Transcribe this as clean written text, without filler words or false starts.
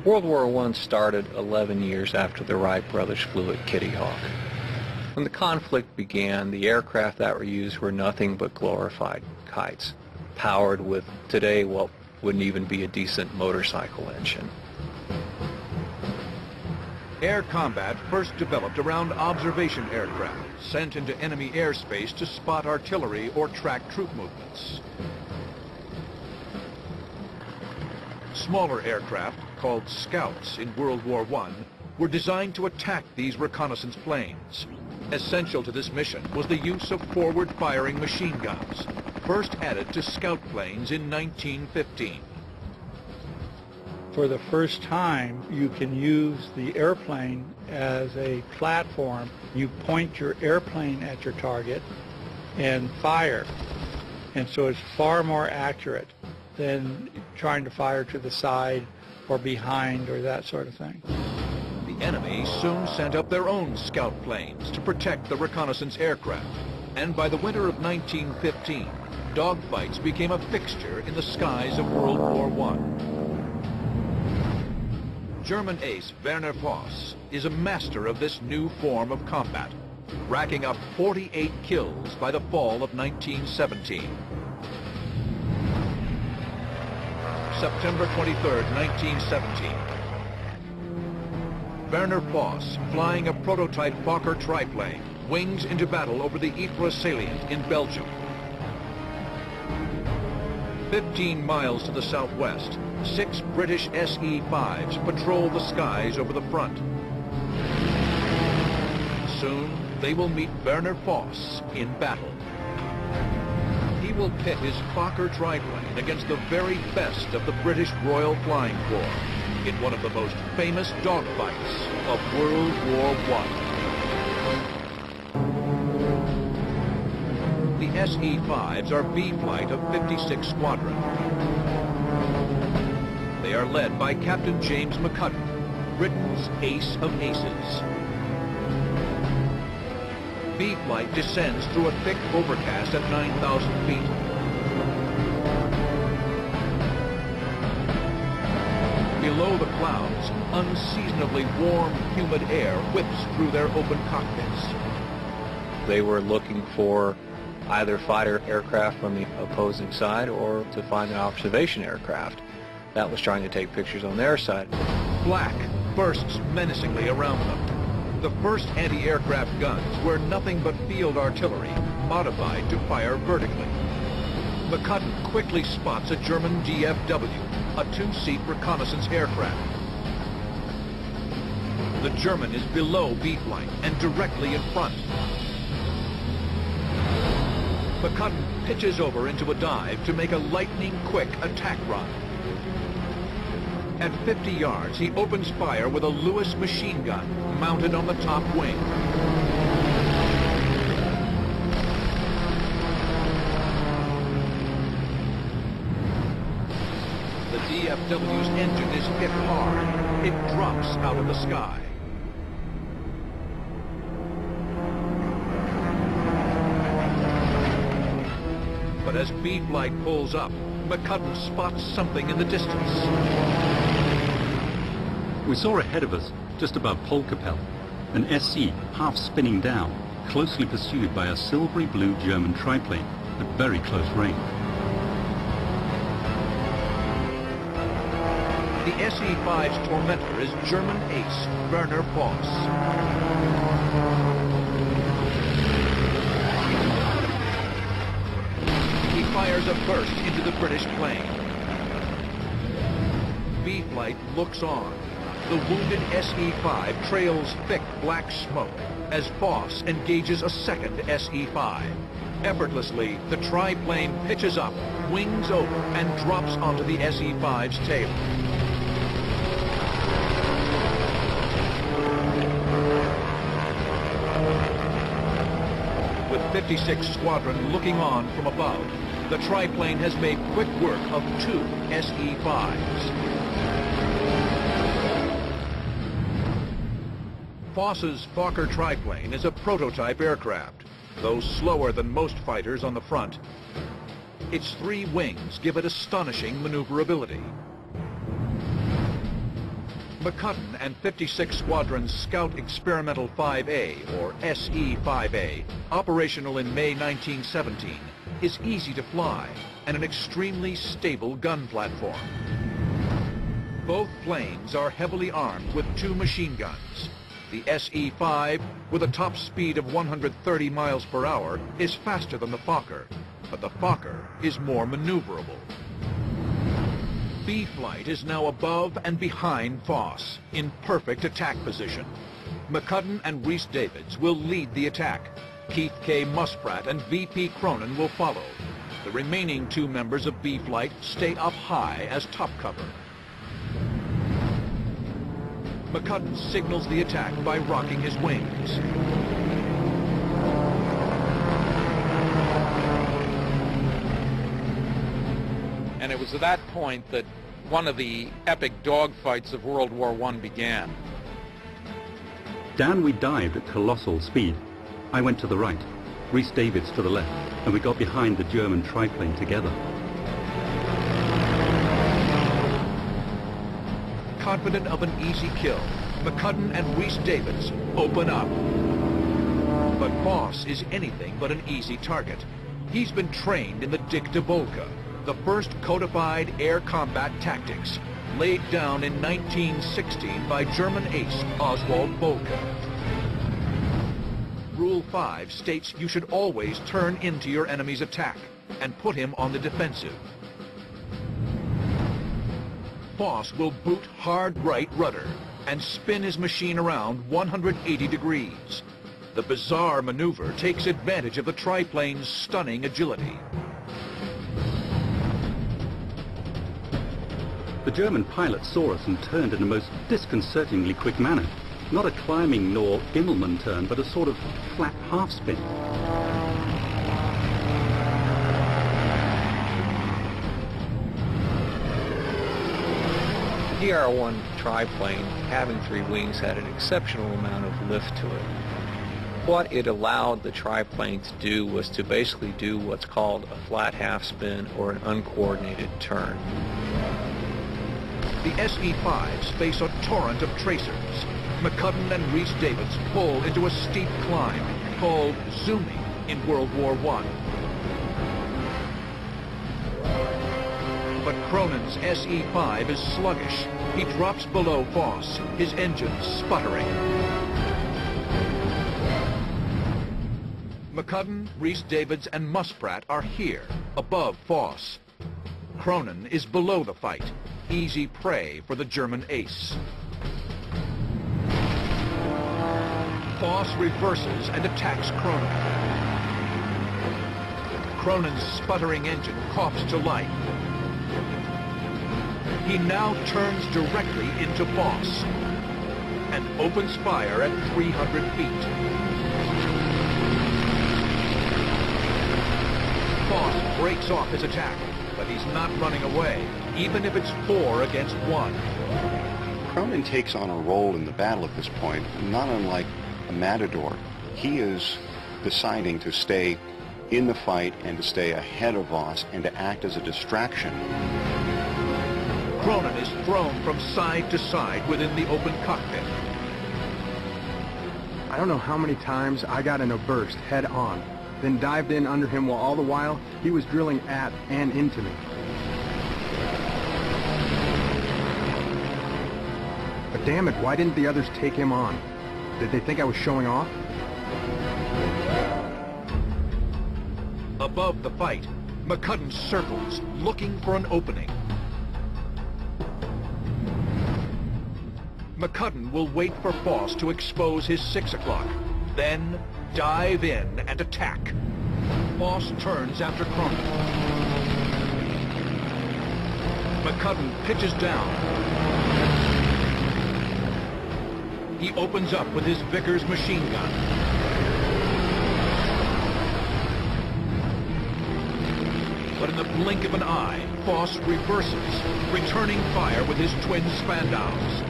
World War I started 11 years after the Wright brothers flew at Kitty Hawk. When the conflict began, the aircraft that were used were nothing but glorified kites, powered with, today, what wouldn't even be a decent motorcycle engine. Air combat first developed around observation aircraft, sent into enemy airspace to spot artillery or track troop movements. Smaller aircraft, called scouts in World War I, were designed to attack these reconnaissance planes. Essential to this mission was the use of forward-firing machine guns, first added to scout planes in 1915. For the first time, you can use the airplane as a platform. You point your airplane at your target and fire. And so it's far more accurate than trying to fire to the side or behind or that sort of thing. The enemy soon sent up their own scout planes to protect the reconnaissance aircraft. And by the winter of 1915, dogfights became a fixture in the skies of World War I. German ace Werner Voss is a master of this new form of combat, racking up 48 kills by the fall of 1917. September 23, 1917. Werner Voss, flying a prototype Fokker triplane, wings into battle over the Ypres salient in Belgium. 15 miles to the southwest, 6 British SE-5s patrol the skies over the front. Soon, they will meet Werner Voss in battle. He will pit his Fokker triplane against the very best of the British Royal Flying Corps in one of the most famous dogfights of World War I. The SE-5s are B Flight of 56 Squadron. They are led by Captain James Mekadena, Britain's ace of aces. B Flight descends through a thick overcast at 9,000 feet. Below the clouds, unseasonably warm, humid air whips through their open cockpits. They were looking for either fighter aircraft from the opposing side or to find an observation aircraft that was trying to take pictures on their side. Black bursts menacingly around them. The first anti-aircraft guns were nothing but field artillery, modified to fire vertically. Mekadena quickly spots a German DFW, a two-seat reconnaissance aircraft. The German is below B Flight and directly in front. Mekadena pitches over into a dive to make a lightning-quick attack run. At 50 yards, he opens fire with a Lewis machine gun mounted on the top wing. The DFW's engine is hit hard. It drops out of the sky. But as B Flight pulls up, Mekadena spots something in the distance. We saw ahead of us, just above Pogibija, an SE half spinning down, closely pursued by a silvery blue German triplane at very close range. The SE-5's tormentor is German ace Werner Voss. He fires a burst into the British plane. B Flight looks on. The wounded SE-5 trails thick black smoke as Voss engages a second SE-5. Effortlessly, the triplane pitches up, wings over, and drops onto the SE-5's tail. With 56 Squadron looking on from above, the triplane has made quick work of 2 SE-5s. Voss's Fokker triplane is a prototype aircraft, though slower than most fighters on the front. Its 3 wings give it astonishing maneuverability. Mekadena and 56 Squadron's Scout Experimental 5A, or SE-5A, operational in May 1917, is easy to fly and an extremely stable gun platform. Both planes are heavily armed with 2 machine guns. The SE-5, with a top speed of 130 miles per hour, is faster than the Fokker, but the Fokker is more maneuverable. B Flight is now above and behind Foss, in perfect attack position. Mekadena and Rhys-Davids will lead the attack. Keith K. Muspratt and VP Cronin will follow. The remaining 2 members of B Flight stay up high as top cover. Mekadena signals the attack by rocking his wings. And it was at that point that one of the epic dogfights of World War I began. Down we dived at colossal speed. I went to the right, Rhys-Davids to the left, and we got behind the German triplane together. Confident of an easy kill, Mekadena and Rhys-Davids open up. But Foss is anything but an easy target. He's been trained in the Dictabolka, the first codified air combat tactics, laid down in 1916 by German ace Oswald Bohlke. Rule 5 states you should always turn into your enemy's attack and put him on the defensive. Foss will boot hard right rudder and spin his machine around 180 degrees. The bizarre maneuver takes advantage of the triplane's stunning agility. The German pilot saw us and turned in a most disconcertingly quick manner. Not a climbing nor Immelmann turn, but a sort of flat half-spin. The DR-1 triplane, having 3 wings, had an exceptional amount of lift to it. What it allowed the triplane to do was to basically do what's called a flat half-spin or an uncoordinated turn. The SE-5s face a torrent of tracers. Mekadena and Rhys-Davids pull into a steep climb called zooming in World War I. But Cronin's SE-5 is sluggish. He drops below Foss, his engines sputtering. Mekadena, Rhys-Davids, and Muspratt are here, above Foss. Cronin is below the fight, easy prey for the German ace. Foss reverses and attacks Cronin. Cronin's sputtering engine coughs to life. He now turns directly into Foss and opens fire at 300 feet. Foss breaks off his attack, but he's not running away, even if it's 4 against 1. Cronin takes on a role in the battle at this point, not unlike a matador. He is deciding to stay in the fight and to stay ahead of Voss and to act as a distraction. Cronin is thrown from side to side within the open cockpit. I don't know how many times I got in a burst head on, then dived in under him while all the while he was drilling at and into me. But damn it, why didn't the others take him on? Did they think I was showing off? Above the fight, Mekadena circles, looking for an opening. Mekadena will wait for Foss to expose his 6 o'clock, then dive in and attack. Foss turns after Cronin. Mekadena pitches down. He opens up with his Vickers machine gun. But in the blink of an eye, Foss reverses, returning fire with his twin Spandaus.